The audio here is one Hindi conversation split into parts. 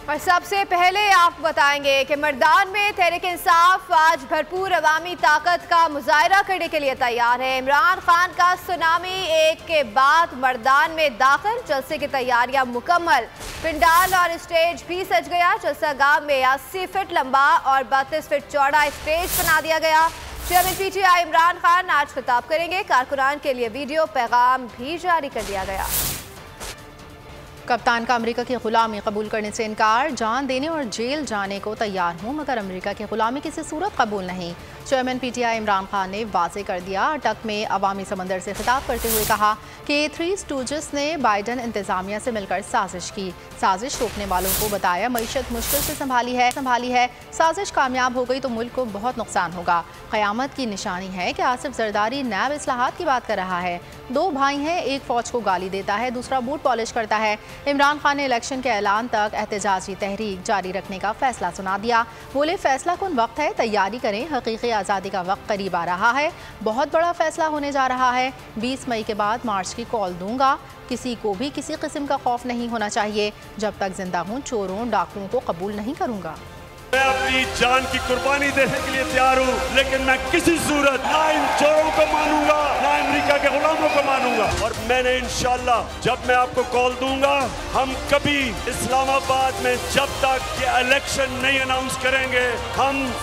और सबसे पहले आपको बताएंगे कि मर्दान में तहरीक इंसाफ आज भरपूर अवामी ताकत का मुजाहरा करने के लिए तैयार है। इमरान खान का सुनामी एक के बाद मर्दान में दाखिल, जलसे की तैयारियां मुकम्मल। पिंडाल और स्टेज भी सज गया। जलसा गांव में 80 फीट लंबा और 32 फीट चौड़ा स्टेज बना दिया गया। चेयरमैन पीटीआई इमरान खान आज खिताब करेंगे। कारकुनान के लिए वीडियो पैगाम भी जारी कर दिया गया। कप्तान का अमेरिका की गुलामी कबूल करने से इनकार, जान देने और जेल जाने को तैयार हूँ मगर अमेरिका की गुलामी किसी सूरत कबूल नहीं। चेयरमैन पीटीआई इमरान खान ने वाजे कर दिया। अटक में अवामी समंदर से खिताब करते हुए कहा कि 3 स्टूजेस ने बाइडन इंतजामिया से मिलकर साजिश की। साजिश रोकने वालों को बताया मईशत मुश्किल से संभाली है। साजिश कामयाब हो गई तो मुल्क को बहुत नुकसान होगा। क़यामत की निशानी है कि आसिफ जरदारी नैब इस्लाहात की बात कर रहा है। 2 भाई हैं, एक फौज को गाली देता है, दूसरा बूट पॉलिश करता है। इमरान खान ने इलेक्शन के ऐलान तक एहतजाजी तहरीक जारी रखने का फैसला सुना दिया। बोले फैसला कुन वक्त है, तैयारी करें, हकीकी आज़ादी का वक्त करीब आ रहा है, बहुत बड़ा फैसला होने जा रहा है। 20 मई के बाद मार्च की कॉल दूंगा। किसी को भी किसी किस्म का खौफ नहीं होना चाहिए। जब तक जिंदा हूँ चोरों डाकुओं को कबूल नहीं करूँगा। मैं अपनी जान की कुर्बानी देने के लिए तैयार हूँ, लेकिन मैं किसी सूरत ना इन चोरों को मानूंगा ना अमेरिका के गुलामों को मानूंगा। और मैंने इंशाल्लाह जब मैं आपको कॉल दूंगा, हम कभी इस्लामाबाद में जब तक ये इलेक्शन नहीं अनाउंस करेंगे,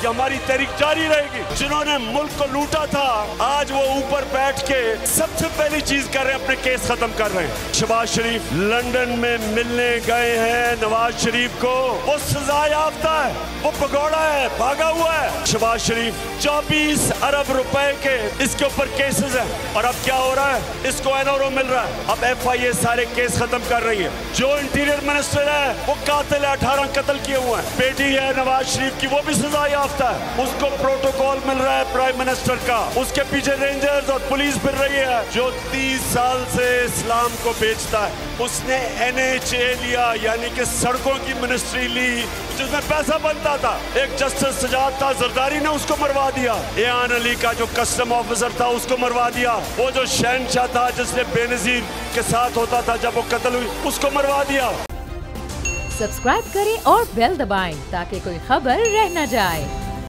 हमारी तहरीक जारी रहेगी। जिन्होंने मुल्क को लूटा था आज वो ऊपर बैठ के सबसे पहली चीज कर रहे हैं, अपने केस खत्म कर रहे हैं। शहबाज शरीफ लंदन में मिलने गए हैं नवाज शरीफ को, वो सजा याफ्ता है, वो पगोड़ा है, भागा हुआ है। शहबाज शरीफ 24 अरब रुपए के इसके ऊपर केसेस हैं और अब क्या हो रहा है, इसको एनओरो मिल रहा है। अब FIA सारे केस खत्म कर रही है। जो इंटीरियर मिनिस्टर है वो कातिल है, 18 कत्ल किए हुए हैं। बेटी है नवाज शरीफ की, वो भी सजा याफ्ता है, उसको प्रोटोकॉल मिल रहा है प्राइम मिनिस्टर का। उसके पीछे रेंजर्स और पुलिस फिर रही है। जो 30 साल से इस्लाम को बेचता है, उसने NHA लिया, यानी कि सड़कों की मिनिस्ट्री ली, जिसमें पैसा बनता था। एक जस्टिस सजाद था, जरदारी ने उसको मरवा दिया। एयान अली का जो कस्टम ऑफिसर था उसको मरवा दिया। वो जो शहनशाह था जिसने बेनजीर के साथ होता था जब वो कत्ल हुई, उसको मरवा दिया। सब्सक्राइब करें और बेल दबाएं ताकि कोई खबर रह न जाए।